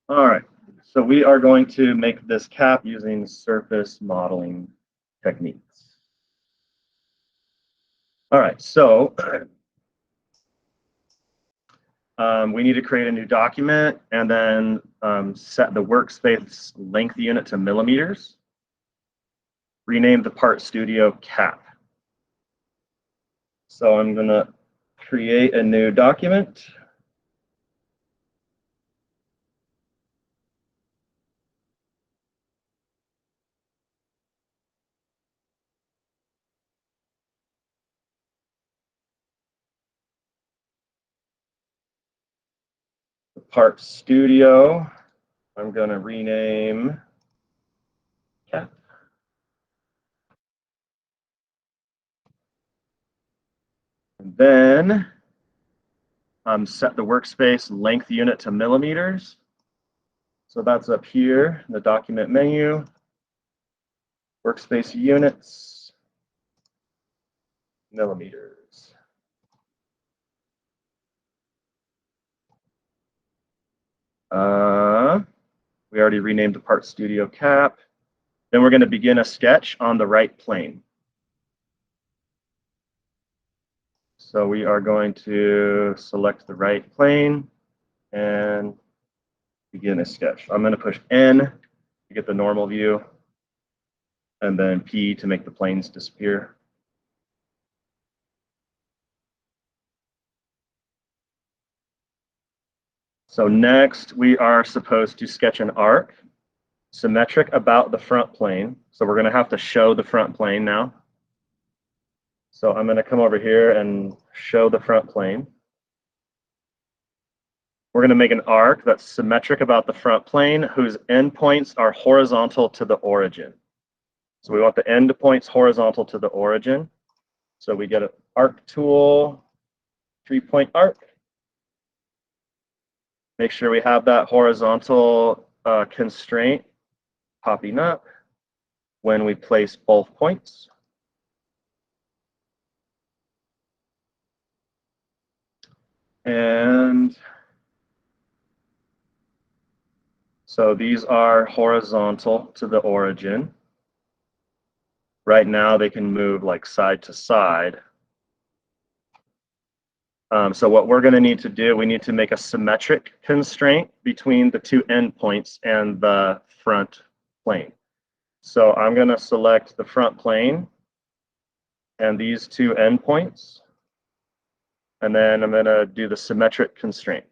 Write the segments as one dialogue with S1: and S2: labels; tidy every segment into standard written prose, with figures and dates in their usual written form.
S1: All right, so we are going to make this cap using surface modeling techniques. All right, so we need to create a new document and then set the workspace length unit to millimeters. Rename the part studio cap. So I'm going to create a new document. The part studio, I'm going to rename cap. And then set the workspace length unit to millimeters. So that's up here in the document menu, workspace units, millimeters. We already renamed the part studio cap. Then we're going to begin a sketch on the right plane. So we are going to select the right plane and begin a sketch. I'm going to push N to get the normal view, and then P to make the planes disappear. So next, we are supposed to sketch an arc symmetric about the front plane. So we're going to have to show the front plane now. So I'm going to come over here and show the front plane. We're going to make an arc that's symmetric about the front plane whose endpoints are horizontal to the origin. So we want the endpoints horizontal to the origin. So we get an arc tool, 3-point arc. Make sure we have that horizontal constraint popping up when we place both points. And so these are horizontal to the origin. Right now they can move like side to side. So what we're going to need to do, we need to make a symmetric constraint between the two endpoints and the front plane. So I'm going to select the front plane and these two endpoints, and then I'm going to do the symmetric constraint.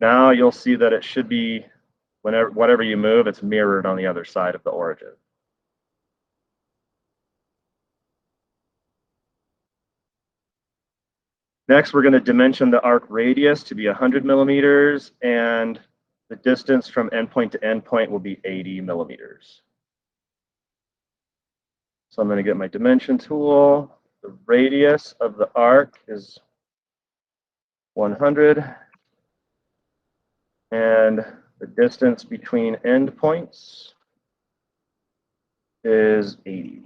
S1: Now you'll see that it should be, whatever you move, it's mirrored on the other side of the origin. Next, we're going to dimension the arc radius to be 100 millimeters, and the distance from endpoint to endpoint will be 80 millimeters. So I'm going to get my dimension tool. The radius of the arc is 100, and the distance between endpoints is 80.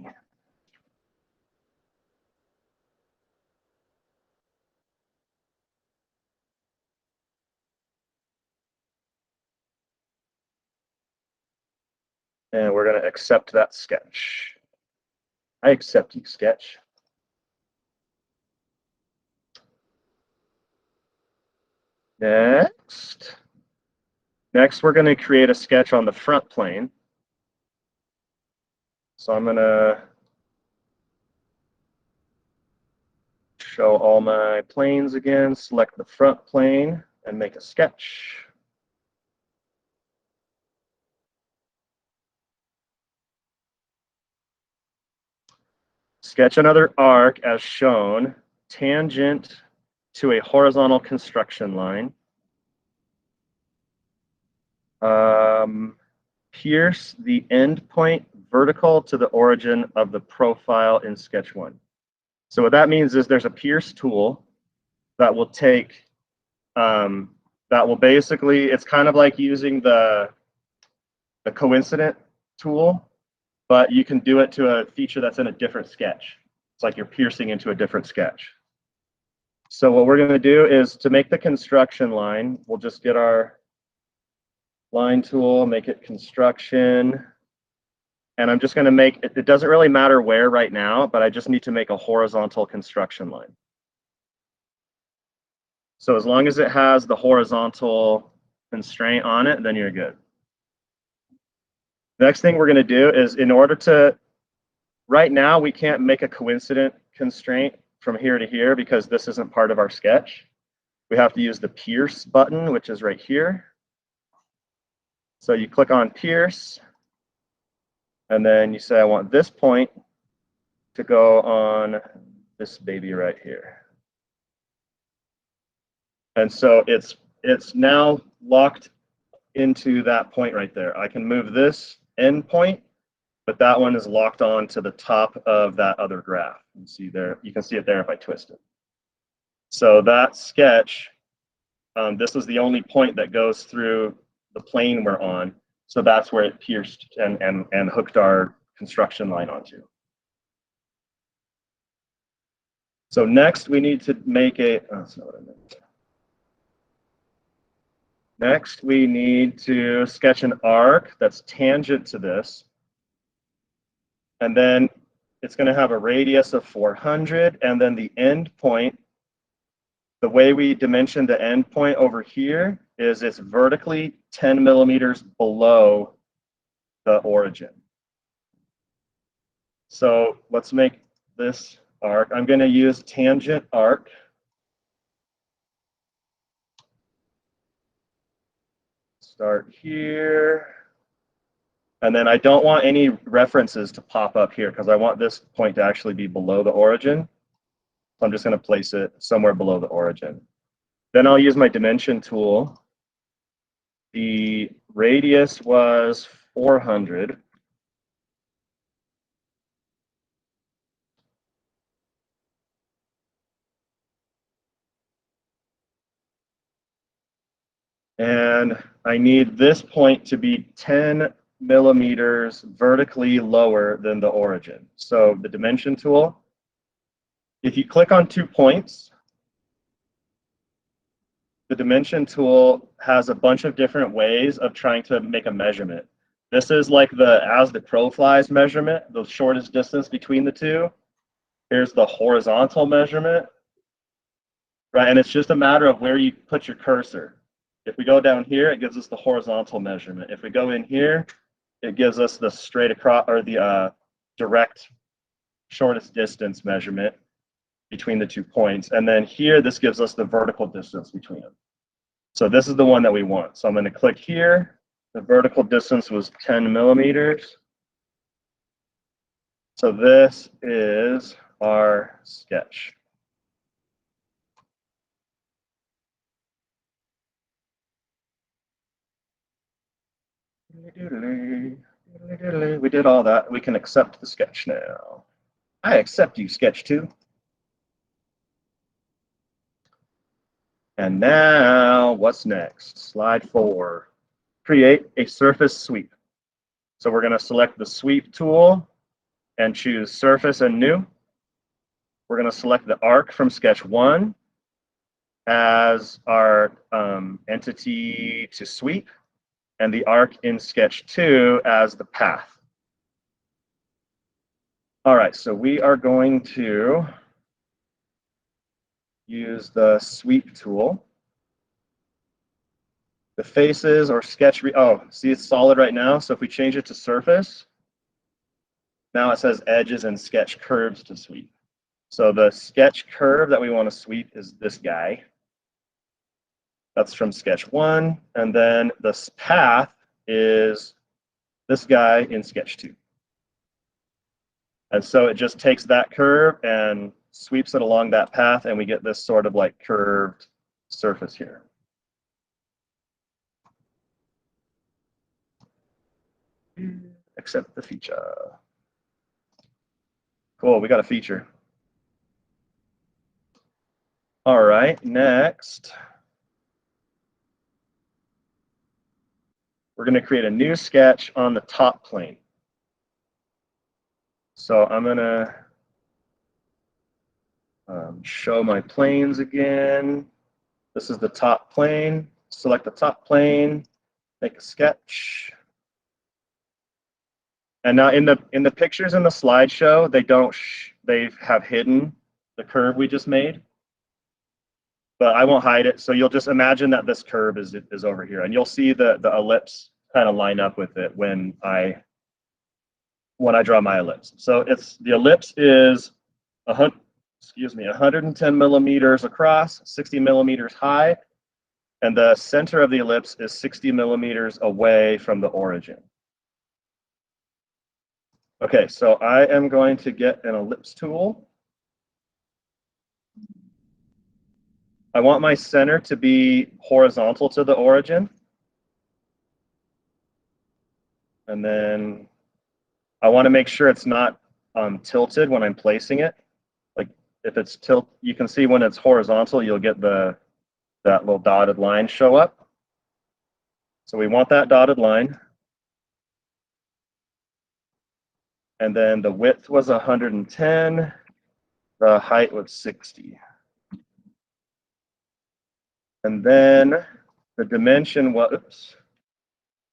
S1: And we're going to accept that sketch. I accept you, sketch. Next, we're going to create a sketch on the front plane. So I'm going to show all my planes again, select the front plane, and make a sketch. Sketch another arc as shown, tangent to a horizontal construction line. Pierce the endpoint vertical to the origin of the profile in sketch 1. So what that means is there's a pierce tool that will take, that will basically, it's kind of like using the coincident tool, but you can do it to a feature that's in a different sketch. It's like you're piercing into a different sketch. So what we're going to do is to make the construction line, we'll just get our line tool, make it construction. And I'm just going to make, it doesn't really matter where right now, but I just need to make a horizontal construction line. So as long as it has the horizontal constraint on it, then you're good. Next thing we're going to do is, in order to, right now we can't make a coincident constraint from here to here because this isn't part of our sketch. We have to use the pierce button, which is right here. So you click on pierce, and then you say, I want this point to go on this baby right here. And so it's now locked into that point right there. I can move this end point, but that one is locked on to the top of that other graph. You see there, you can see it there if I twist it. So that sketch, this is the only point that goes through the plane we're on. So that's where it pierced and hooked our construction line onto. So next we need to make a, oh, that's not what I meant. Next, we need to sketch an arc that's tangent to this. And then it's going to have a radius of 400. And then the end point, the way we dimension the end point over here is it's vertically 10 millimeters below the origin. So let's make this arc. I'm going to use tangent arc. Start here. And then I don't want any references to pop up here because I want this point to actually be below the origin. So I'm just going to place it somewhere below the origin. Then I'll use my dimension tool. The radius was 400. And I need this point to be 10 millimeters vertically lower than the origin. So the dimension tool, if you click on 2 points, the dimension tool has a bunch of different ways of trying to make a measurement. This is like the as the crow flies measurement, the shortest distance between the two. Here's the horizontal measurement, right? And it's just a matter of where you put your cursor. If we go down here, it gives us the horizontal measurement. If we go in here, it gives us the straight across, or the direct shortest distance measurement between the 2 points. And then here, this gives us the vertical distance between them. So this is the one that we want. So I'm going to click here. The vertical distance was 10 millimeters. So this is our sketch. We did all that. We can accept the sketch now. I accept you, sketch 2. And now, what's next? Slide 4. Create a surface sweep. So we're going to select the sweep tool and choose surface and new. We're going to select the arc from sketch 1 as our entity to sweep, and the arc in sketch 2 as the path. All right, so we are going to use the sweep tool. The faces or sketch, oh, see it's solid right now. So if we change it to surface, now it says edges and sketch curves to sweep. So the sketch curve that we want to sweep is this guy. That's from sketch 1. And then this path is this guy in sketch 2. And so it just takes that curve and sweeps it along that path, and we get this sort of like curved surface here. Accept the feature. Cool, we got a feature. All right, next. We're going to create a new sketch on the top plane. So I'm going to Show my planes again. This is the top plane. Select the top plane, make a sketch. And now in the pictures in the slideshow, they have hidden the curve we just made. But I won't hide it. So you'll just imagine that this curve is over here, and you'll see the ellipse kind of line up with it when I draw my ellipse. So the ellipse is 110 millimeters across, 60 millimeters high, and the center of the ellipse is 60 millimeters away from the origin. Okay, so I am going to get an ellipse tool. I want my center to be horizontal to the origin. And then I want to make sure it's not tilted when I'm placing it. Like if it's you can see when it's horizontal, you'll get that little dotted line show up. So we want that dotted line. And then the width was 110, the height was 60. And then the dimension was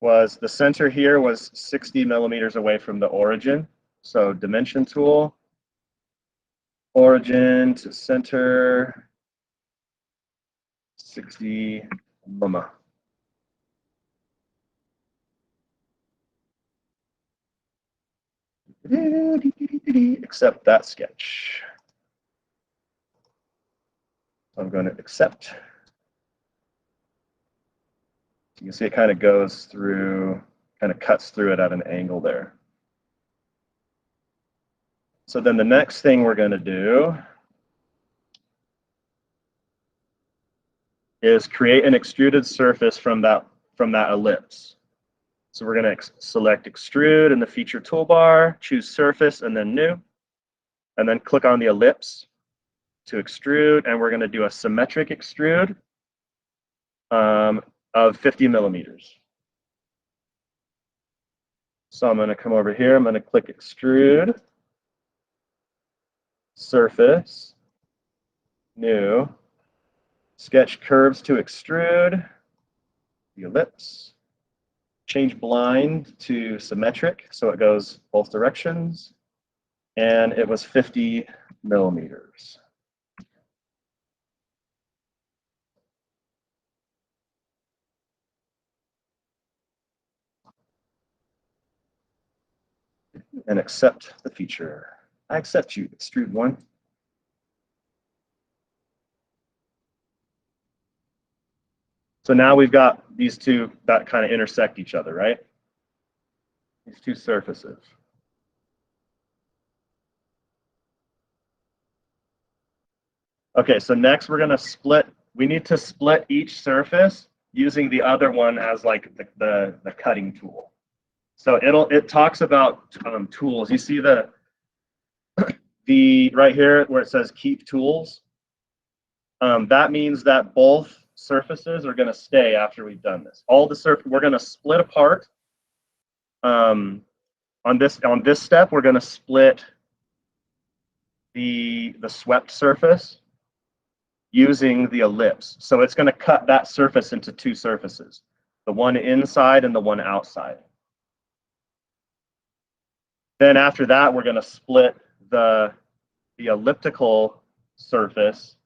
S1: the center here was 60 millimeters away from the origin. So dimension tool, origin to center, 60 millimeters. Accept that sketch. I'm going to accept. You can see it kind of goes through, kind of cuts through it at an angle there. So then the next thing we're going to do is create an extruded surface from that ellipse. So we're going to select extrude in the feature toolbar, choose surface and then new, and then click on the ellipse to extrude, and we're going to do a symmetric extrude of 50 millimeters. So I'm going to come over here, I'm going to click extrude, surface, new, sketch curves to extrude, the ellipse, change blind to symmetric so it goes both directions, and it was 50 millimeters. And accept the feature. I accept you, extrude one. So now we've got these two that kind of intersect each other, right? These two surfaces. Okay, so next we're going to split. We need to split each surface using the other one as like the cutting tool. So it talks about tools. You see the right here where it says keep tools. That means that both surfaces are going to stay after we've done this. All the surface we're going to split apart. On this step, we're going to split the swept surface using the ellipse. So it's going to cut that surface into two surfaces, the one inside and the one outside. Then after that, we're going to split the elliptical surface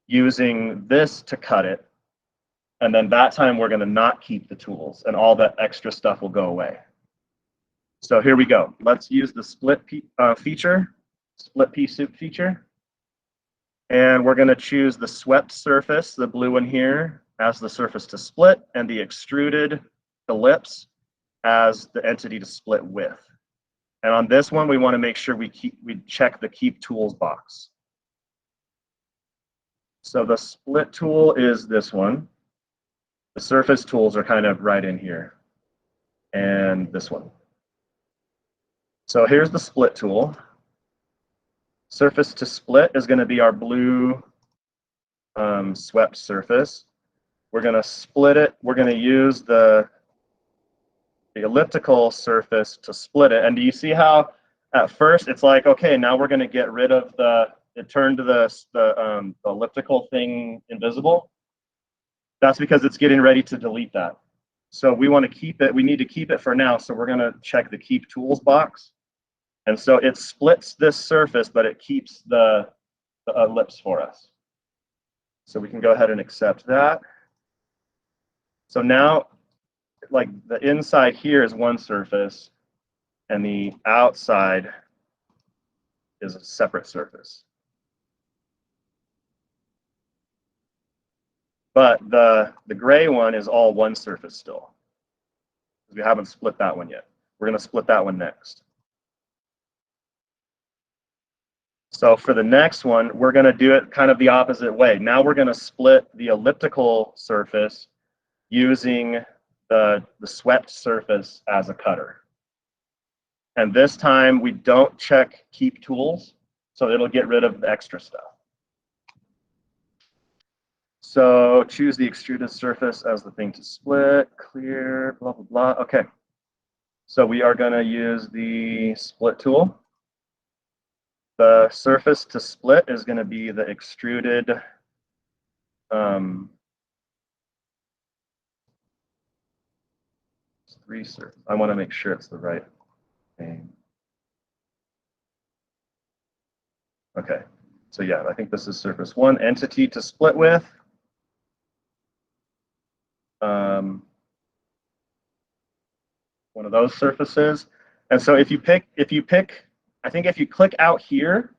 S1: using this to cut it. And then that time we're going to not keep the tools and all that extra stuff will go away. So here we go. Let's use the split feature, split pea soup feature. And we're going to choose the swept surface, the blue one here, as the surface to split, and the extruded ellipse as the entity to split with. And on this one, we want to make sure we check the keep tools box. So the split tool is this one. The surface tools are kind of right in here. And this one. So here's the split tool. Surface to split is going to be our blue swept surface. We're going to split it. We're going to use the elliptical surface to split it. And do you see how at first it's like, okay, now we're going to get rid of the it turned the elliptical thing invisible. That's because it's getting ready to delete that. So we want to keep it, we need to keep it for now. So we're going to check the keep tools box. And so it splits this surface, but it keeps the ellipse for us. So we can go ahead and accept that. So now, like the inside here is one surface, and the outside is a separate surface. But the gray one is all one surface still. We haven't split that one yet. We're going to split that one next. So for the next one, we're going to do it kind of the opposite way. Now we're going to split the elliptical surface using the swept surface as a cutter. And this time we don't check keep tools, so it'll get rid of the extra stuff. So choose the extruded surface as the thing to split, clear, blah, blah, blah. Okay. So we are going to use the split tool. The surface to split is going to be the extruded three surface. I want to make sure it's the right thing. Okay. So yeah, I think this is surface one. Entity to split with. One of those surfaces. And so if you pick, I think if you click out here,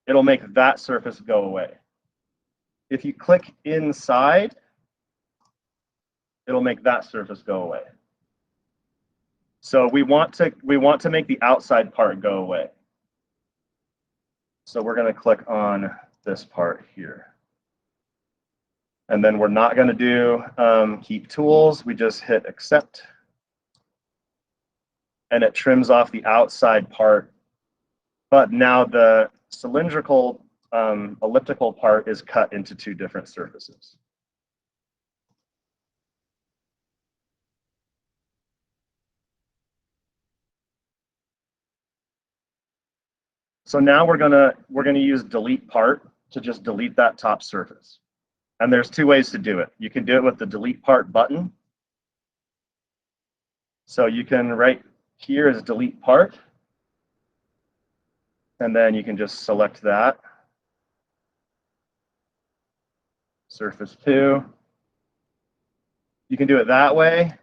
S1: it'll make that surface go away. If you click inside, it'll make that surface go away. So we want to make the outside part go away. So we're going to click on this part here. And then we're not going to do keep tools. We just hit accept. And it trims off the outside part. But now the cylindrical elliptical part is cut into two different surfaces. So now we're gonna use delete part to just delete that top surface. And there's two ways to do it. You can do it with the delete part button. So you can right here is delete part. And then you can just select that. Surface 2. You can do it that way,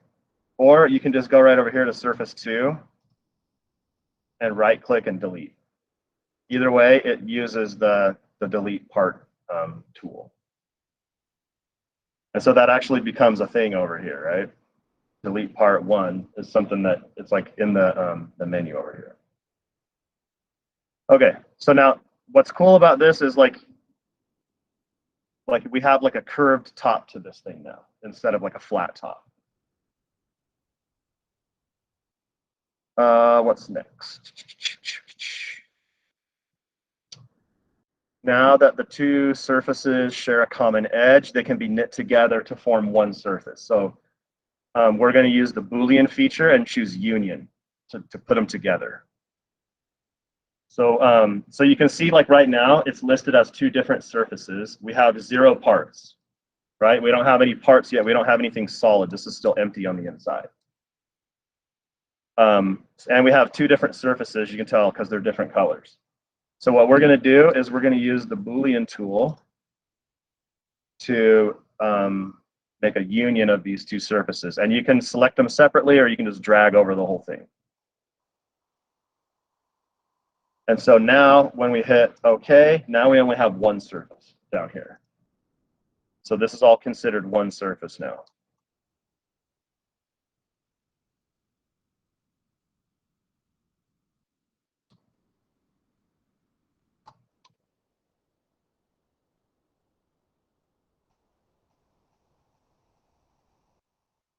S1: or you can just go right over here to surface 2 and right click and delete. Either way, it uses the delete part tool. And so that actually becomes a thing over here, right? Delete part 1 is something that it's like in the menu over here. Okay, so now what's cool about this is like we have like a curved top to this thing now instead of like a flat top. What's next? Now that the two surfaces share a common edge, they can be knit together to form one surface. So we're going to use the Boolean feature and choose union to put them together. So so you can see like right now, it's listed as two different surfaces. We have 0 parts, right? We don't have any parts yet. We don't have anything solid. This is still empty on the inside. And we have two different surfaces, you can tell, because they're different colors. So what we're going to do is we're going to use the Boolean tool to make a union of these two surfaces. And you can select them separately, or you can just drag over the whole thing. And so now when we hit OK, now we only have one surface down here. So this is all considered one surface now.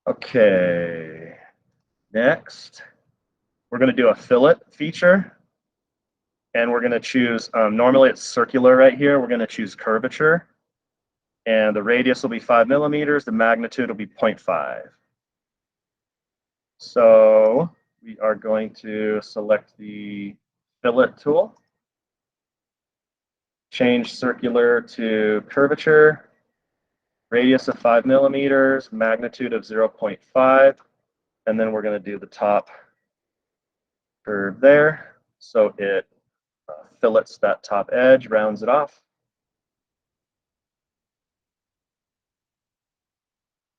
S1: Okay, next, we're going to do a fillet feature. And we're going to choose, normally it's circular right here. We're going to choose curvature. And the radius will be 5 millimeters. The magnitude will be 0.5. So we are going to select the fillet tool. change circular to curvature, radius of 5 millimeters, magnitude of 0.5, and then we're going to do the top curve there. So it fillets that top edge, rounds it off.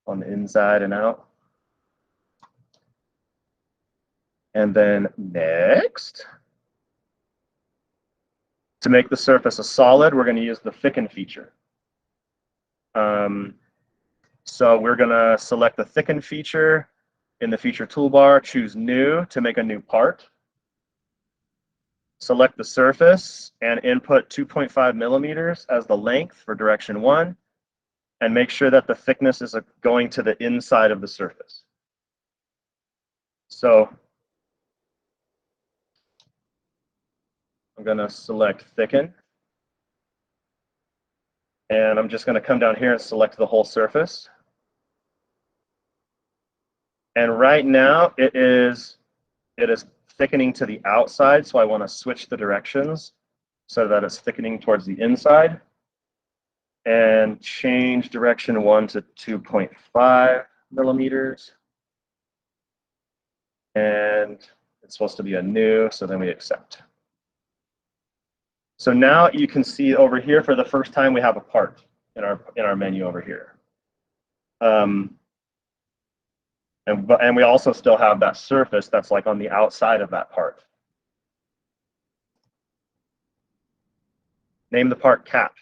S1: On the inside and out. And then next, to make the surface a solid, we're going to use the thicken feature. So we're going to select the thicken feature in the feature toolbar, choose new to make a new part. Select the surface and input 2.5 millimeters as the length for direction 1, and make sure that the thickness is going to the inside of the surface. So I'm going to select thicken, and I'm just going to come down here and select the whole surface. And right now it is thickening to the outside, so I want to switch the directions so that it's thickening towards the inside, and change direction 1 to 2.5 millimeters. And it's supposed to be a new, so then we accept. So now you can see over here for the first time we have a part in our menu over here. And we also still have that surface that's like on the outside of that part. Name the part cap.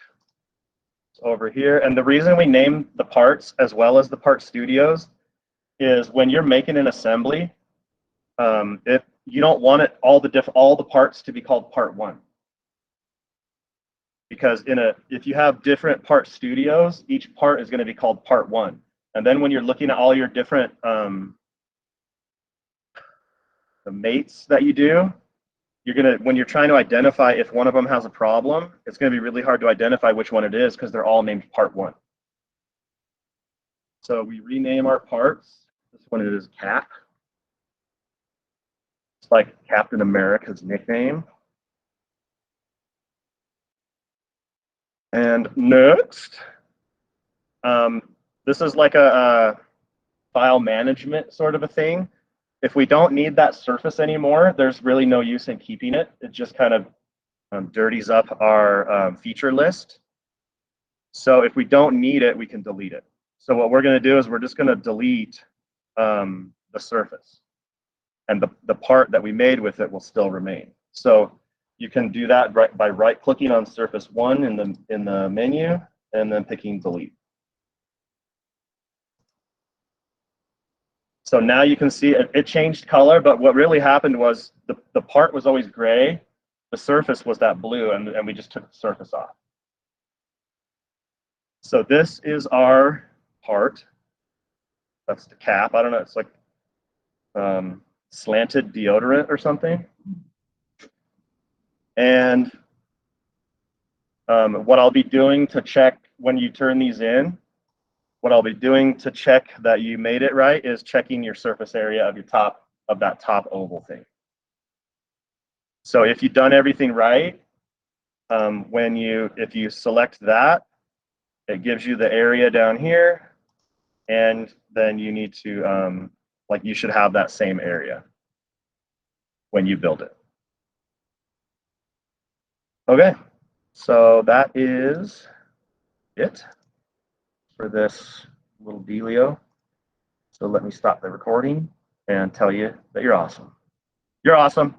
S1: It's over here. And the reason we name the parts as well as the part studios is when you're making an assembly, if you don't want it all the parts to be called part 1. Because if you have different part studios, each part is going to be called part 1. And then when you're looking at all your different the mates that you do, when you're trying to identify if one of them has a problem, it's going to be really hard to identify which one it is because they're all named part 1. So we rename our parts. This one is Cap. It's like Captain America's nickname. And next, this is like a file management sort of a thing. If we don't need that surface anymore, there's really no use in keeping it. It just kind of dirties up our feature list. So if we don't need it, we can delete it. So what we're going to do is we're just going to delete the surface. And the part that we made with it will still remain. So you can do that by right-clicking on surface 1 in the menu and then picking delete. So now you can see it changed color, but what really happened was the part was always gray, the surface was that blue, and we just took the surface off. So this is our part. That's the cap. I don't know, it's like slanted deodorant or something. And what I'll be doing to check when you turn these in, what I'll be doing to check that you made it right is checking your surface area of that top oval thing. So if you've done everything right, if you select that, it gives you the area down here, and then you need to you should have that same area when you build it. Okay, so that is it for this little dealio. So let me stop the recording and tell you that you're awesome. You're awesome.